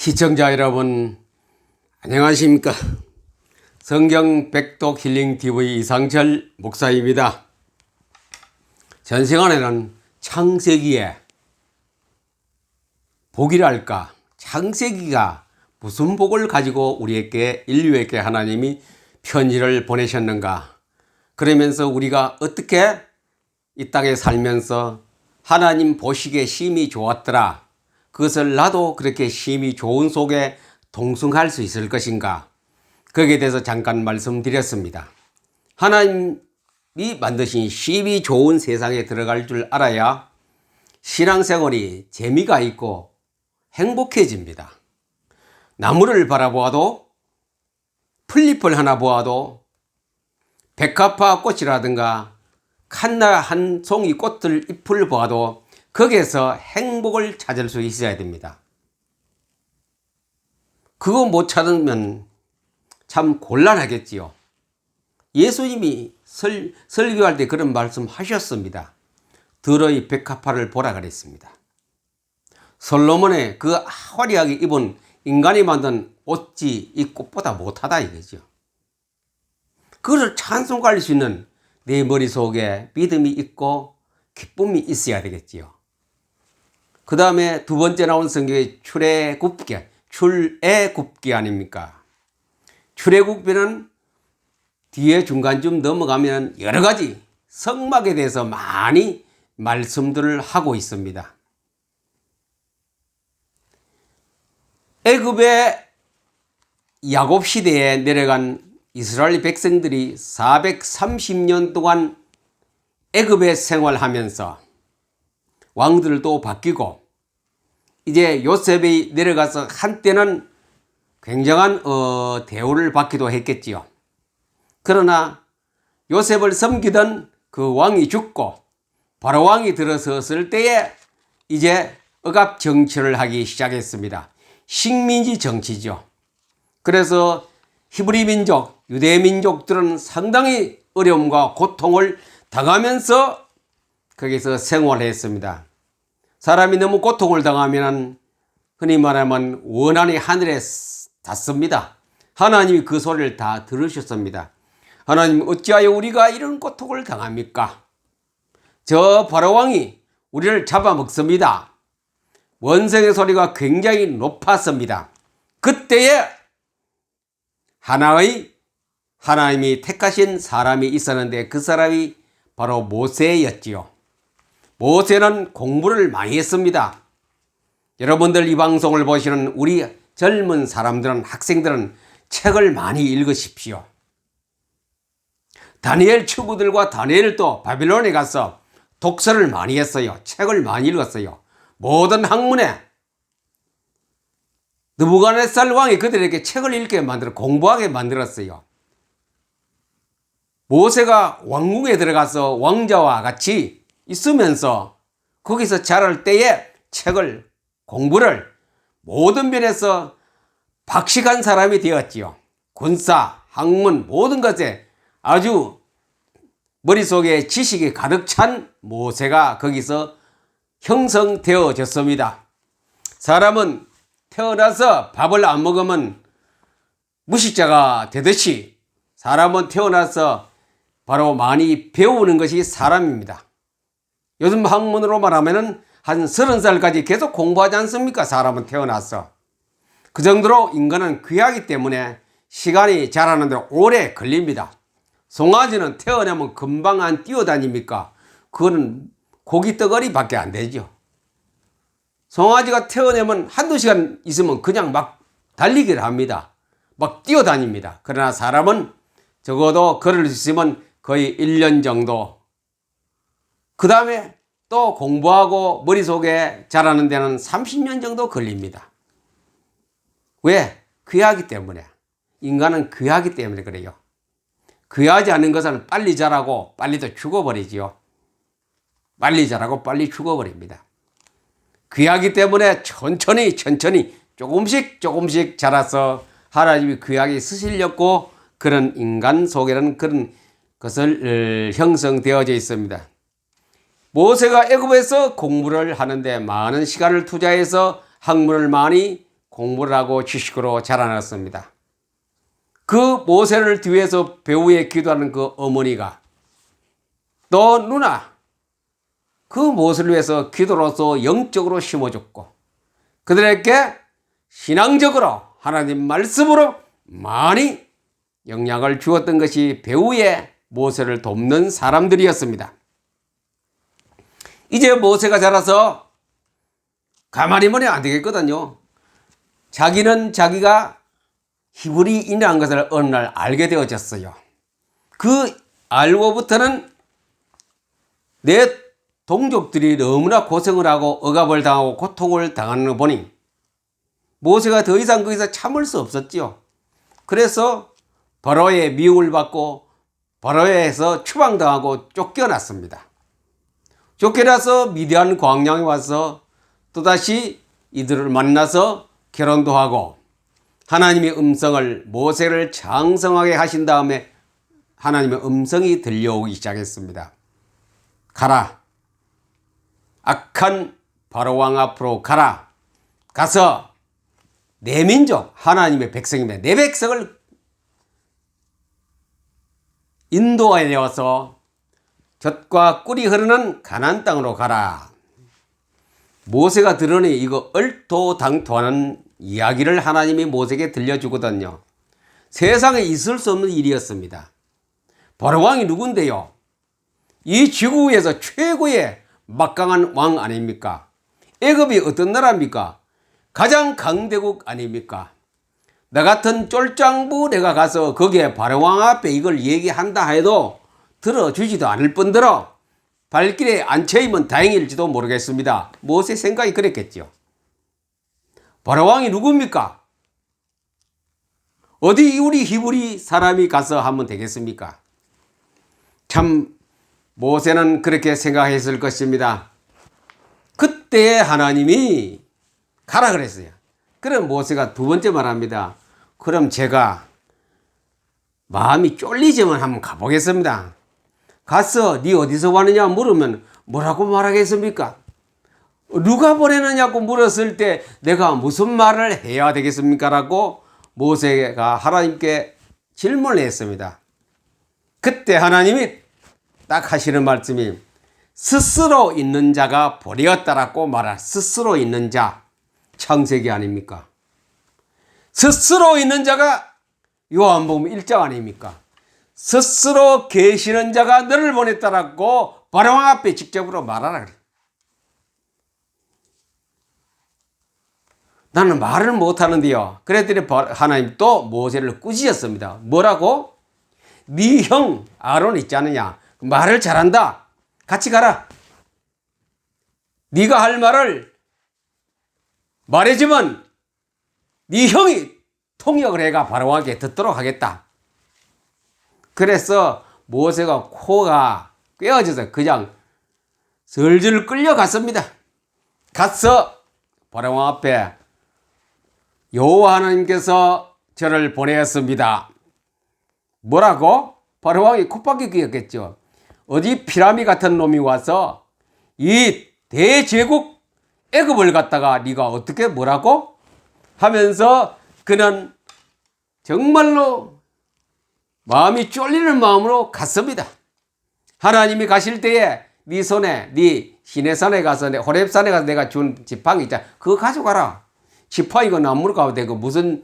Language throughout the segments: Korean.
시청자 여러분, 안녕하십니까? 성경 백독 힐링 TV 이상철 목사입니다. 전 시간에는 창세기에 복이랄까, 창세기가 무슨 복을 가지고 우리에게, 인류에게 하나님이 편지를 보내셨는가, 그러면서 우리가 어떻게 이 땅에 살면서 하나님 보시기에 심히 좋았더라, 그것을 나도 그렇게 심히 좋은 속에 동승할 수 있을 것인가, 거기에 대해서 잠깐 말씀드렸습니다. 하나님이 만드신 심히 좋은 세상에 들어갈 줄 알아야 신앙생활이 재미가 있고 행복해집니다. 나무를 바라보아도, 풀잎을 하나 보아도, 백합화 꽃이라든가 칸나 한 송이 꽃들 잎을 보아도 거기에서 행복을 찾을 수 있어야 됩니다. 그거 못 찾으면 참 곤란하겠지요. 예수님이 설교할 때 그런 말씀 하셨습니다. 들의 백합화를 보라 그랬습니다. 솔로몬의 그 화려하게 입은 인간이 만든 옷이 이 꽃보다 못하다 이거죠. 그것을 찬송할 수 있는 내 머릿속에 믿음이 있고 기쁨이 있어야 되겠지요. 그 다음에 두 번째 나온 성경의 출애굽기 아닙니까? 출애굽기는 뒤에 중간쯤 넘어가면 여러 가지 성막에 대해서 많이 말씀들을 하고 있습니다. 애굽의 야곱 시대에 내려간 이스라엘 백성들이 430년 동안 애굽에 생활하면서 왕들도 바뀌고 이제 요셉이 내려가서 한때는 굉장한 대우를 받기도 했겠지요. 그러나 요셉을 섬기던 그 왕이 죽고 바로 왕이 들어섰을 때에 이제 억압 정치를 하기 시작했습니다. 식민지 정치죠. 그래서 히브리 민족, 유대 민족들은 상당히 어려움과 고통을 당하면서 거기서 생활했습니다. 사람이 너무 고통을 당하면 흔히 말하면 원한이 하늘에 닿습니다. 하나님이 그 소리를 다 들으셨습니다. 하나님, 어찌하여 우리가 이런 고통을 당합니까? 저 바로왕이 우리를 잡아먹습니다. 원성의 소리가 굉장히 높았습니다. 그때에 하나님이 택하신 사람이 있었는데 그 사람이 바로 모세였지요. 모세는 공부를 많이 했습니다. 여러분들 이 방송을 보시는 우리 젊은 사람들은, 학생들은 책을 많이 읽으십시오. 다니엘 친구들과 다니엘도 바빌론에 가서 독서를 많이 했어요. 책을 많이 읽었어요. 모든 학문에 느부갓네살 왕이 그들에게 책을 읽게 만들어 공부하게 만들었어요. 모세가 왕궁에 들어가서 왕자와 같이 있으면서 거기서 자랄 때에 책을, 공부를 모든 면에서 박식한 사람이 되었지요. 군사, 학문 모든 것에 아주 머릿속에 지식이 가득 찬 모세가 거기서 형성되어졌습니다. 사람은 태어나서 밥을 안 먹으면 무식자가 되듯이 사람은 태어나서 바로 많이 배우는 것이 사람입니다. 요즘 학문으로 말하면 한 30살까지 계속 공부하지 않습니까? 사람은 태어나서. 그 정도로 인간은 귀하기 때문에 시간이 자라는데 오래 걸립니다. 송아지는 태어나면 금방 안 뛰어다닙니까? 그거는 고기 덩어리밖에 안 되죠. 송아지가 태어나면 한두 시간 있으면 그냥 막 달리기를 합니다. 막 뛰어다닙니다. 그러나 사람은 적어도 걸을 수 있으면 거의 1년 정도. 그 다음에 또 공부하고 머릿속에 자라는 데는 30년 정도 걸립니다. 왜? 귀하기 때문에. 인간은 귀하기 때문에 그래요. 귀하지 않은 것은 빨리 자라고 빨리 또 죽어버리지요. 빨리 자라고 빨리 죽어버립니다. 귀하기 때문에 천천히 조금씩 자라서 하나님이 귀하게 쓰시려고 그런 인간 속에는 그런 것을 형성되어져 있습니다. 모세가 애굽에서 공부를 하는데 많은 시간을 투자해서 학문을 많이 공부를 하고 지식으로 자라났습니다. 그 모세를 뒤에서 배후에 기도하는 그 어머니가 또 누나 그 모세를 위해서 기도로서 영적으로 심어줬고 그들에게 신앙적으로 하나님 말씀으로 많이 영향을 주었던 것이 배후에 모세를 돕는 사람들이었습니다. 이제 모세가 자라서 가만히 보면 안 되겠거든요. 자기는 자기가 히브리인이라는 것을 어느 날 알게 되어졌어요. 그 알고부터는 내 동족들이 너무나 고생을 하고 억압을 당하고 고통을 당하는 거 보니 모세가 더 이상 거기서 참을 수 없었지요. 그래서 바로의 미움을 받고 바로에서 추방당하고 쫓겨났습니다. 쫓겨나서 미디안 광양에 와서 또다시 이들을 만나서 결혼도 하고 하나님의 음성을 모세를 장성하게 하신 다음에 하나님의 음성이 들려오기 시작했습니다. 가라. 악한 바로왕 앞으로 가라. 가서 내 민족 하나님의 백성이며 내 백성을 인도하여서 젖과 꿀이 흐르는 가나안 땅으로 가라. 모세가 들으니 이거 얼토당토하는 이야기를 하나님이 모세에게 들려주거든요. 세상에 있을 수 없는 일이었습니다. 바로왕이 누군데요? 이 지구 위에서 최고의 막강한 왕 아닙니까? 애굽이 어떤 나라입니까? 가장 강대국 아닙니까? 나 같은 쫄짱부 내가 가서 거기에 바로왕 앞에 이걸 얘기한다 해도 들어주지도 않을 뿐더러 발길에 앉혀있으면 다행일지도 모르겠습니다. 모세 생각이 그랬겠죠. 바로왕이 누굽니까? 어디 우리 히브리 사람이 가서 하면 되겠습니까? 참 모세는 그렇게 생각했을 것입니다. 그때 하나님이 가라 그랬어요. 그럼 모세가 두 번째 말합니다. 그럼 제가 마음이 쫄리지만 한번 가보겠습니다. 가서 네 어디서 왔느냐 물으면 뭐라고 말하겠습니까? 누가 보내느냐고 물었을 때 내가 무슨 말을 해야 되겠습니까? 라고 모세가 하나님께 질문을 했습니다. 그때 하나님이 딱 하시는 말씀이 스스로 있는 자가 보내었다라고 말할 스스로 있는 자 창세기 아닙니까? 스스로 있는 자가 요한복음 1장 아닙니까? 스스로 계시는 자가 너를 보냈다라고 바로왕 앞에 직접으로 말하라 그래. 나는 말을 못하는데요. 그랬더니 하나님 또 모세를 꾸짖었습니다. 뭐라고? 네 형 아론 있지 않느냐? 말을 잘한다. 같이 가라. 네가 할 말을 말해주면 네 형이 통역을 해가 바로왕에게 듣도록 하겠다. 그래서 모세가 코가 꿰어져서 그냥 슬슬 끌려갔습니다. 가서 바로왕 앞에 여호와 하나님께서 저를 보내었습니다. 뭐라고? 바로왕이 콧방귀 뀌었겠죠. 어디 피라미 같은 놈이 와서 이 대제국 애굽을 갖다가 네가 어떻게 뭐라고? 하면서 그는 정말로 마음이 쫄리는 마음으로 갔습니다. 하나님이 가실 때에 네 손에 네 시내산에 가서 호렙산에 가서 내가 준 지팡이 있잖아. 그거 가져가라. 지팡이가 나무로 가도 되고 무슨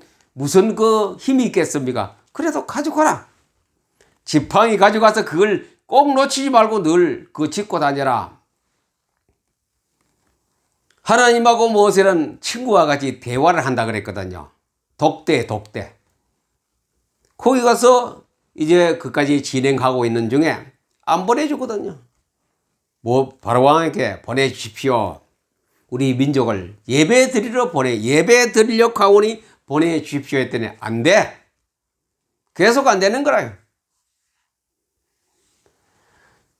그 힘이 있겠습니까? 그래도 가져가라. 지팡이 가져가서 그걸 꼭 놓치지 말고 늘 그거 짚고 다녀라. 하나님하고 모세는 친구와 같이 대화를 한다 그랬거든요. 독대. 거기 가서 이제 그까지 진행하고 있는 중에 안 보내주거든요. 바로왕에게 보내주십시오. 우리 민족을 예배 드리려고 하오니 보내주십시오 했더니 안 돼. 계속 안 되는 거라요.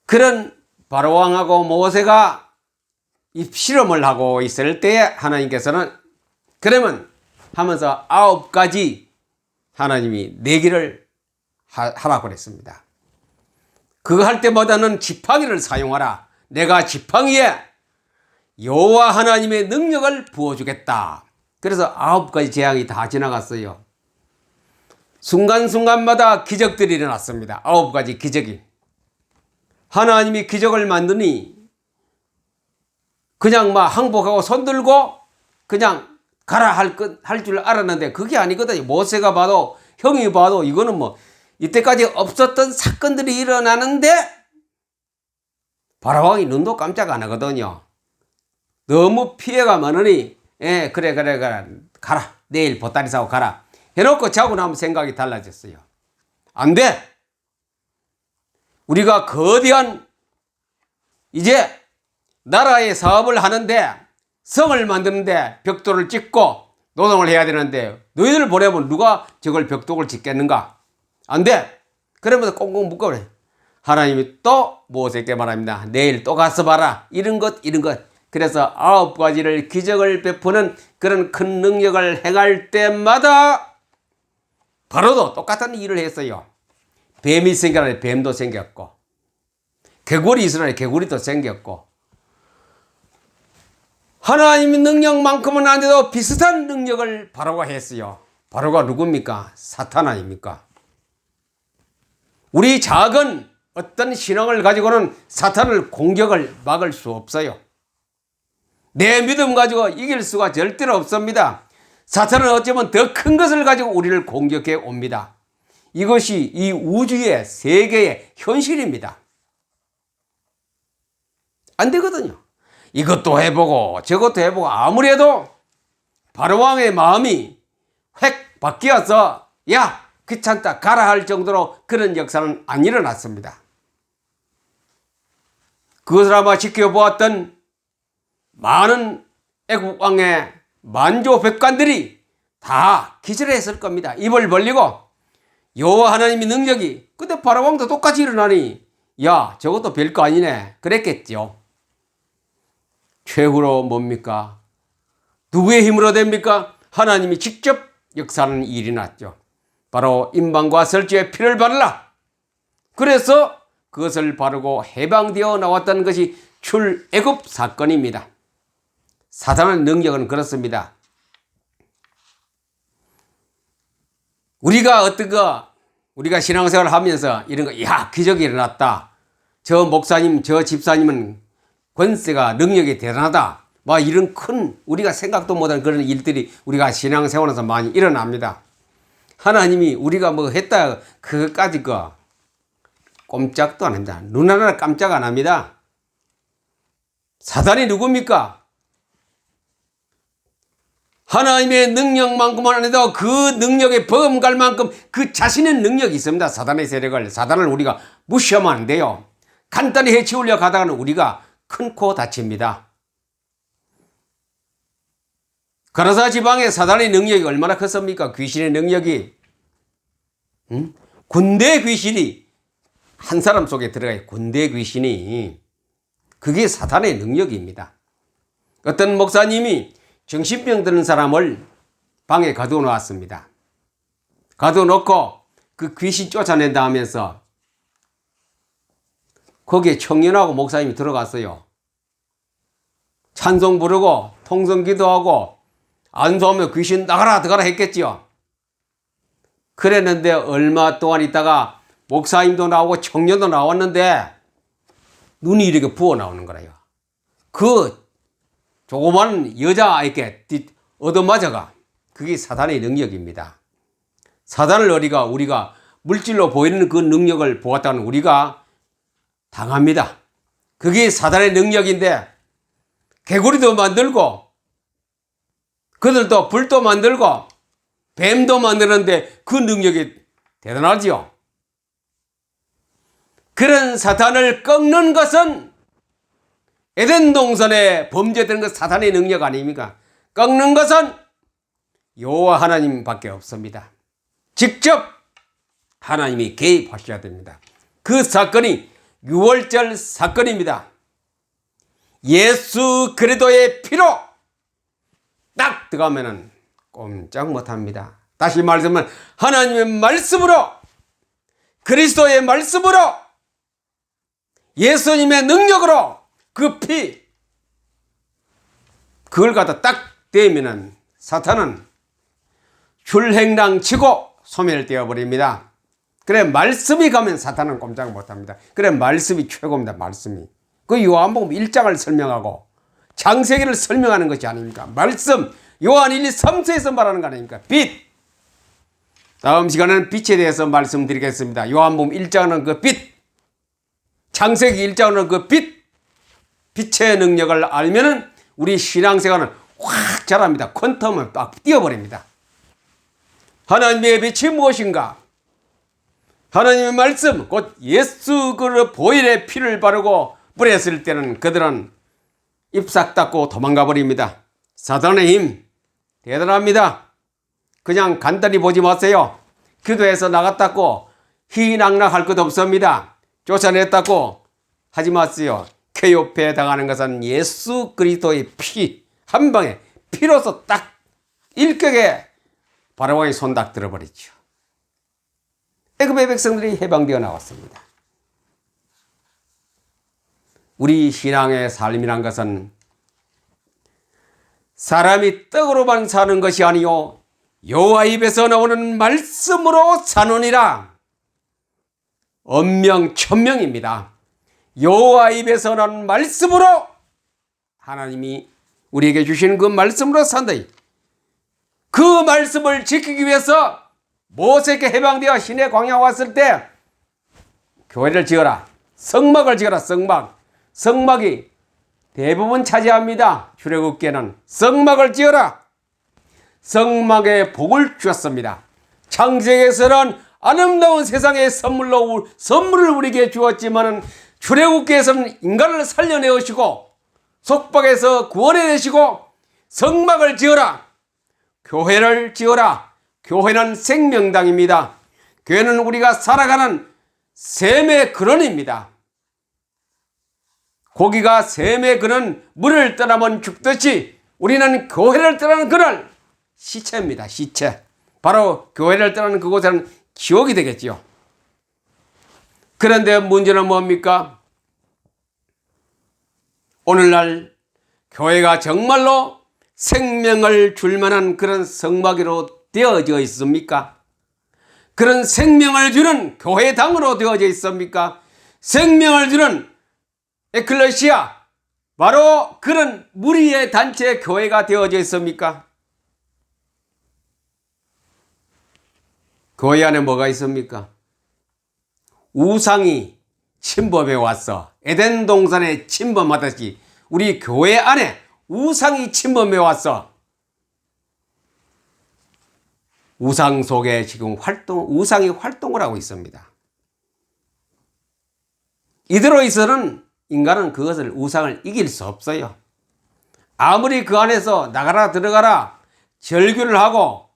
그런 바로왕하고 모세가 입실험을 하고 있을 때에 하나님께서는 그러면 하면서 9가지 하나님이 내기를 하라고 그랬습니다. 그거 할 때보다는 지팡이를 사용하라. 내가 지팡이에 여호와 하나님의 능력을 부어주겠다. 그래서 9가지 재앙이 다 지나갔어요. 순간순간마다 기적들이 일어났습니다. 9가지 기적이. 하나님이 기적을 만드니 그냥 막 항복하고 손들고 그냥 가라 할 줄 알았는데 그게 아니거든요. 모세가 봐도 형이 봐도 이거는 뭐 이때까지 없었던 사건들이 일어나는데 바로왕이 눈도 깜짝 안 하거든요. 너무 피해가 많으니 그래 가라 내일 보따리 사고 가라 해놓고 자고 나면 생각이 달라졌어요. 안 돼. 우리가 거대한 이제 나라의 사업을 하는데 성을 만드는데 벽돌을 찍고 노동을 해야 되는데 너희들 보내면 누가 저걸 벽돌을 짓겠는가? 안 돼. 그러면서 꽁꽁 묶어버려. 하나님이 또 모세에게 말합니다. 내일 또 가서 봐라. 이런 것. 그래서 9가지를 기적을 베푸는 그런 큰 능력을 행할 때마다 바로도 똑같은 일을 했어요. 뱀이 생겨나니 뱀도 생겼고 개구리 있으라니 개구리도 생겼고 하나님의 능력만큼은 안 돼도 비슷한 능력을 바로가 했어요. 바로가 누굽니까? 사탄 아닙니까? 우리 작은 어떤 신앙을 가지고는 사탄을 공격을 막을 수 없어요. 내 믿음 가지고 이길 수가 절대로 없습니다. 사탄은 어쩌면 더 큰 것을 가지고 우리를 공격해 옵니다. 이것이 이 우주의 세계의 현실입니다. 안 되거든요. 이것도 해보고 저것도 해보고 아무리 해도 바로왕의 마음이 획 바뀌어서 야 귀찮다 가라 할 정도로 그런 역사는 안 일어났습니다. 그것을 아마 지켜보았던 많은 애국 왕의 만조백관들이 다 기절했을 겁니다. 입을 벌리고 여호와 하나님의 능력이 근데 바로왕도 똑같이 일어나니 야 저것도 별거 아니네 그랬겠죠. 최후로 뭡니까? 누구의 힘으로 됩니까? 하나님이 직접 역사하는 일이 났죠. 바로 임방과 설주의 피를 바르라. 그래서 그것을 바르고 해방되어 나왔다는 것이 출애굽 사건입니다. 사탄의 능력은 그렇습니다. 우리가 우리가 신앙생활을 하면서 이런 거, 야, 기적이 일어났다. 저 목사님, 저 집사님은 권세가 능력이 대단하다. 막 이런 큰 우리가 생각도 못한 그런 일들이 우리가 신앙생활에서 많이 일어납니다. 하나님이 우리가 뭐 했다 그것까지 꼼짝도 안 합니다. 눈 하나 깜짝 안 합니다. 사단이 누굽니까? 하나님의 능력만큼은 안 해도 그 능력에 버금갈 만큼 그 자신의 능력이 있습니다. 사단의 세력을, 사단을 우리가 무시하면 안 돼요. 간단히 해치우려 가다가는 우리가 큰 코 다칩니다. 가나사 지방의 사단의 능력이 얼마나 컸습니까? 귀신의 능력이. 군대 귀신이 한 사람 속에 들어가요. 군대 귀신이. 그게 사탄의 능력입니다. 어떤 목사님이 정신병 드는 사람을 방에 가두어 놓았습니다. 가두어 놓고 그 귀신 쫓아낸다 하면서 거기에 청년하고 목사님이 들어갔어요. 찬송 부르고 통성 기도하고 안수하며 귀신 나가라 들어가라 했겠지요. 그랬는데 얼마 동안 있다가 목사님도 나오고 청년도 나왔는데 눈이 이렇게 부어 나오는 거라요. 그 조그만 여자아이께 얻어맞아가. 그게 사단의 능력입니다. 사단을 우리가 물질로 보이는 그 능력을 보았다는 우리가 당합니다. 그게 사단의 능력인데 개구리도 만들고 그들도 불도 만들고 뱀도 만드는데 그 능력이 대단하지요. 그런 사탄을 꺾는 것은 에덴 동산에 범죄되는 것 사탄의 능력 아닙니까? 꺾는 것은 여호와 하나님밖에 없습니다. 직접 하나님이 개입하셔야 됩니다. 그 사건이 유월절 사건입니다. 예수 그리스도의 피로 딱 들어가면은 꼼짝 못합니다. 다시 말하면 하나님의 말씀으로 그리스도의 말씀으로 예수님의 능력으로 그 피 그걸 갖다 딱 대면은 사탄은 출행랑 치고 소멸되어 버립니다. 그래 말씀이 가면 사탄은 꼼짝 못합니다. 그래 말씀이 최고입니다. 말씀이. 그 요한복음 1장을 설명하고 창세기를 설명하는 것이 아닙니까? 말씀 요한 1, 2, 3서에서 말하는 거 아닙니까? 빛. 다음 시간에는 빛에 대해서 말씀드리겠습니다. 요한복음 1장은 그 빛, 창세기 1장은 그 빛, 빛의 능력을 알면은 우리 신앙생활은 확 자랍니다. 퀀텀은 딱 뛰어버립니다. 하나님의 빛이 무엇인가? 하나님의 말씀, 곧 예수 그 보혈의 피를 바르고 뿌렸을 때는 그들은 입싹 닫고 도망가 버립니다. 사탄의 힘 대단합니다. 그냥 간단히 보지 마세요. 기도해서 나갔다고 희낙낙할 것 없습니다. 쫓아냈다고 하지 마세요. 쾌요패 당하는 것은 예수 그리스도의 피 한 방에 피로서 딱 일격에 바로왕의 손 딱 들어버리죠. 애굽의 백성들이 해방되어 나왔습니다. 우리 신앙의 삶이란 것은 사람이 떡으로만 사는 것이 아니요 여호와 입에서 나오는 말씀으로 사느니라. 엄명천명입니다. 여호와 입에서 나오는 말씀으로 하나님이 우리에게 주시는 그 말씀으로 산다. 그 말씀을 지키기 위해서 모세에게 해방되어 시내 광야 왔을 때 교회를 지어라. 성막을 지어라. 성막이 대부분 차지합니다. 출애굽기에는 성막을 지어라. 성막에 복을 주었습니다. 창세기에서는 아름다운 세상의 선물을 우리에게 주었지만은 출애굽기에서는 인간을 살려내시고 속박에서 구원해내시고 성막을 지어라. 교회를 지어라. 교회는 생명당입니다. 교회는 우리가 살아가는 샘의 근원입니다. 고기가 샘의 근원 물을 떠나면 죽듯이 우리는 교회를 떠나는 그날 시체입니다. 시체. 바로 교회를 떠나는 그곳에는 지옥이 되겠지요. 그런데 문제는 뭡니까? 오늘날 교회가 정말로 생명을 줄 만한 그런 성막으로 되어져 있습니까? 그런 생명을 주는 교회당으로 되어져 있습니까? 생명을 주는 에클레시아, 바로 그런 무리의 단체 교회가 되어져 있습니까? 교회 안에 뭐가 있습니까? 우상이 침범해 왔어. 에덴 동산에 침범하듯이 우리 교회 안에 우상이 침범해 왔어. 우상 속에 지금 우상이 활동을 하고 있습니다. 이대로 있어는 인간은 그것을 우상을 이길 수 없어요. 아무리 그 안에서 나가라 들어가라 절규를 하고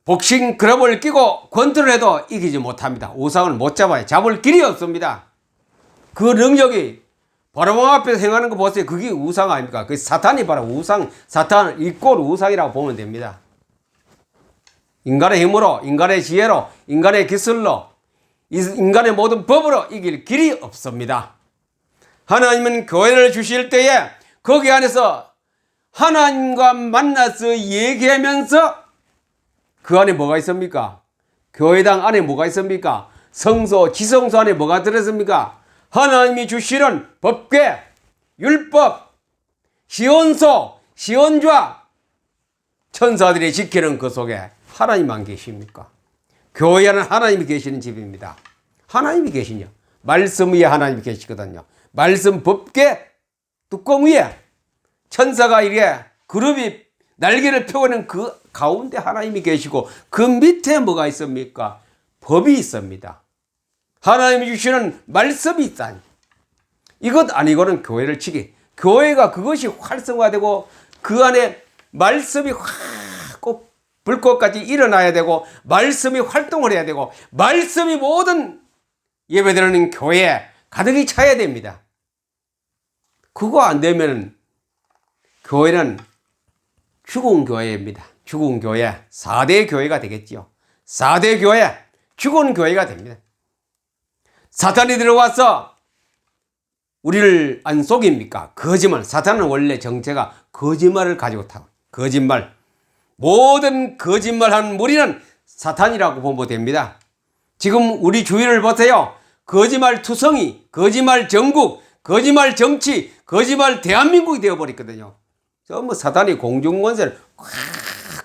복싱 글러브를 끼고 권투를해도 이기지 못합니다. 우상을 못 잡아요. 잡을 길이 없습니다. 그 능력이 바로왕 앞에서 행하는 거 보세요. 그게 우상 아닙니까? 그 사탄이 바로 우상, 사탄 이꼴 우상이라고 보면 됩니다. 인간의 힘으로, 인간의 지혜로, 인간의 기술로, 인간의 모든 법으로 이길 길이 없습니다. 하나님은 교회를 주실 때에 거기 안에서 하나님과 만나서 얘기하면서 그 안에 뭐가 있습니까? 교회당 안에 뭐가 있습니까? 성소, 지성소 안에 뭐가 들었습니까? 하나님이 주시는 법궤, 율법, 시온소, 시온좌, 천사들이 지키는 그 속에 하나님만 계십니까? 교회 안은 하나님이 계시는 집입니다. 하나님이 계시냐? 말씀 위에 하나님이 계시거든요. 말씀 법궤 뚜껑 위에 천사가 이래 그룹이 날개를 펴고는 그 가운데 하나님이 계시고 그 밑에 뭐가 있습니까? 법이 있습니다. 하나님이 주시는 말씀이 있다니. 이것 아니고는 교회를 치기. 교회가 그것이 활성화되고 그 안에 말씀이 꼭 불꽃같이 일어나야 되고 말씀이 활동을 해야 되고 말씀이 모든 예배드리는 교회에 가득히 차야 됩니다. 그거 안 되면 교회는 죽은 교회입니다. 죽은 교회, 4대 교회가 되겠지요. 4대 교회, 죽은 교회가 됩니다. 사탄이 들어와서 우리를 안 속입니까? 거짓말. 사탄은 원래 정체가 거짓말을 가지고 타고 거짓말. 모든 거짓말한 무리는 사탄이라고 보면 됩니다. 지금 우리 주위를 보세요. 거짓말 투성이, 거짓말 정국, 거짓말 정치, 거짓말 대한민국이 되어버렸거든요. 전부 사탄이 공중권세를 꽉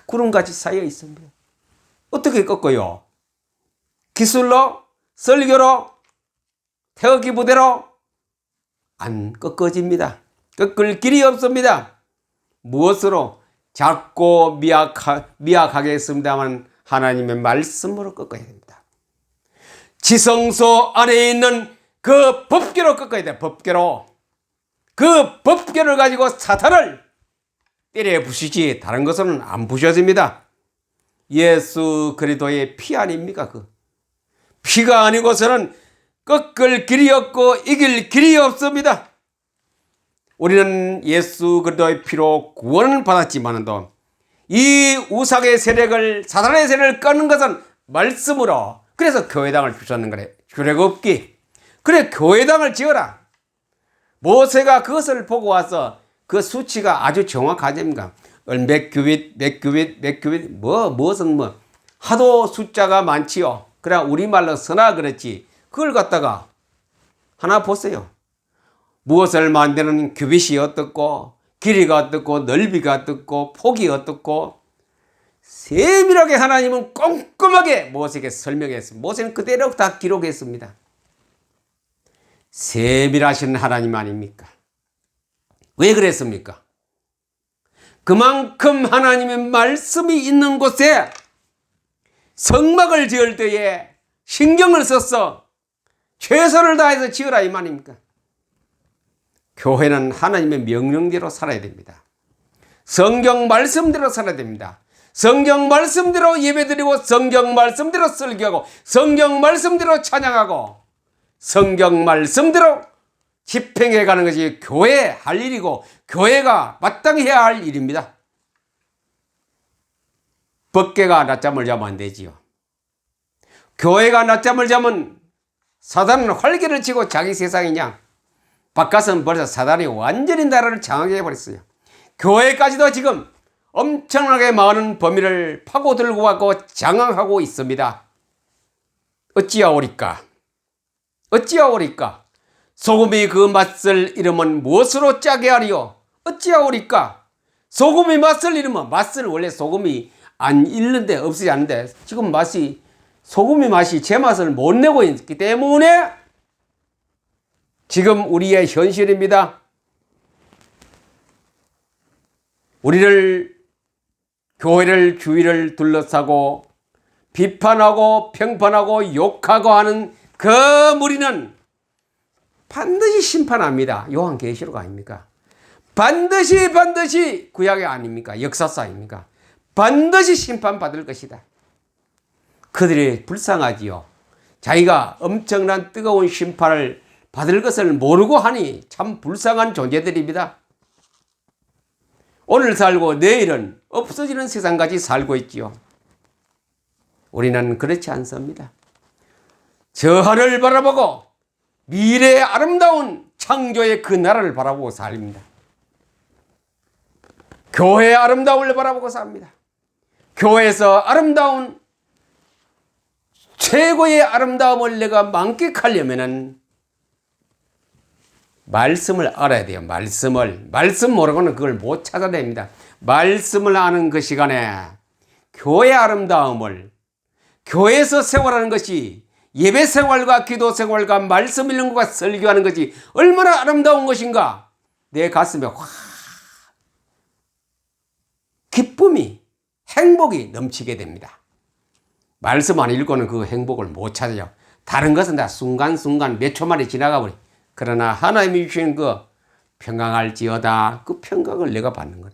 구름같이 쌓여 있습니다. 어떻게 꺾어요? 기술로, 설교로, 태극기 부대로 안 꺾어집니다. 꺾을 길이 없습니다. 무엇으로? 작고 미약하겠습니다만 하나님의 말씀으로 꺾어야 됩니다. 지성소 안에 있는 그 법궤로 꺾어야 돼요. 법궤로. 그 법궤를 가지고 사탄을 때려 부시지 다른 것은 안 부셔집니다. 예수 그리스도의 피 아닙니까? 그 피가 아니고서는 꺾을 길이 없고 이길 길이 없습니다. 우리는 예수 그리스도의 피로 구원을 받았지만도 이 우상의 세력을, 사탄의 세력을 끄는 것은 말씀으로. 그래서 교회당을 주셨는 거래. 규례 없기. 그래, 교회당을 지어라. 모세가 그것을 보고 와서 그 수치가 아주 정확하십니까? 몇 규빗, 무엇은 하도 숫자가 많지요. 그래, 우리말로 서나 그렇지. 그걸 갖다가 하나 보세요. 무엇을 만드는 규빗이 어떻고, 길이가 어떻고, 넓이가 어떻고, 폭이 어떻고, 세밀하게 하나님은 꼼꼼하게 모세에게 설명했습니다. 모세는 그대로 다 기록했습니다. 세밀하신 하나님 아닙니까? 왜 그랬습니까? 그만큼 하나님의 말씀이 있는 곳에 성막을 지을 때에 신경을 써서 최선을 다해서 지으라 이 말입니까? 교회는 하나님의 명령대로 살아야 됩니다. 성경 말씀대로 살아야 됩니다. 성경 말씀대로 예배드리고 성경 말씀대로 설교하고 성경 말씀대로 찬양하고 성경 말씀대로 집행해 가는 것이 교회의 할 일이고 교회가 마땅히 해야 할 일입니다. 법궤가 낮잠을 자면 안 되지요. 교회가 낮잠을 자면 사단은 활개를 치고 자기 세상이냐. 바깥은 벌써 사단이 완전히 나라를 장악해 버렸어요. 교회까지도 지금 엄청나게 많은 범위를 파고들고 가고 장악하고 있습니다. 어찌하오리까? 어찌하오리까? 소금이 그 맛을 잃으면 무엇으로 짜게 하리요? 어찌하오리까? 소금이 맛을 잃으면, 맛을 원래 소금이 안 잃는데 없지 않는데 지금 소금이 맛이 제 맛을 못 내고 있기 때문에 지금 우리의 현실입니다. 우리를, 교회를 주위를 둘러싸고 비판하고 평판하고 욕하고 하는 그 무리는 반드시 심판합니다. 요한계시록 아닙니까? 반드시 구약이 아닙니까? 역사서 아닙니까? 반드시 심판받을 것이다. 그들이 불쌍하지요. 자기가 엄청난 뜨거운 심판을 받을 것을 모르고 하니 참 불쌍한 존재들입니다. 오늘 살고 내일은 없어지는 세상까지 살고 있지요. 우리는 그렇지 않습니다. 저 하늘을 바라보고 미래의 아름다운 창조의 그 나라를 바라보고 삽니다. 교회의 아름다움을 바라보고 삽니다. 교회에서 아름다운 최고의 아름다움을 내가 만끽하려면은 말씀을 알아야 돼요. 말씀 모르고는 그걸 못 찾아냅니다. 말씀을 아는 그 시간에 교회의 아름다움을, 교회에서 생활하는 것이 예배 생활과 기도 생활과 말씀 읽는 것과 설교하는 것이 얼마나 아름다운 것인가. 내 가슴에 확 기쁨이, 행복이 넘치게 됩니다. 말씀 안 읽고는 그 행복을 못 찾아요. 다른 것은 다 순간순간 몇 초 만에 지나가 버려. 그러나 하나님이 주신 그 평안할지어다, 그 평강을 내가 받는 거래.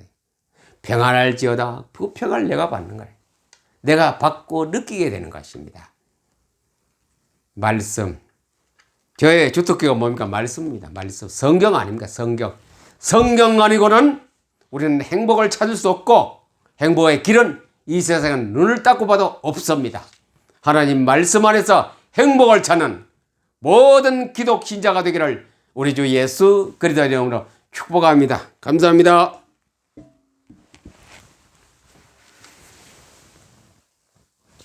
평안할지어다, 그 평안을 내가 받는 거래. 내가 받고 느끼게 되는 것입니다. 말씀. 저의 주특기가 뭡니까? 말씀입니다. 말씀. 성경 아닙니까? 성경. 성경 아니고는 우리는 행복을 찾을 수 없고 행복의 길은 이 세상은 눈을 닦고 봐도 없습니다. 하나님 말씀 안에서 행복을 찾는 모든 기독 신자가 되기를 우리 주 예수 그리스도의 이름으로 축복합니다. 감사합니다.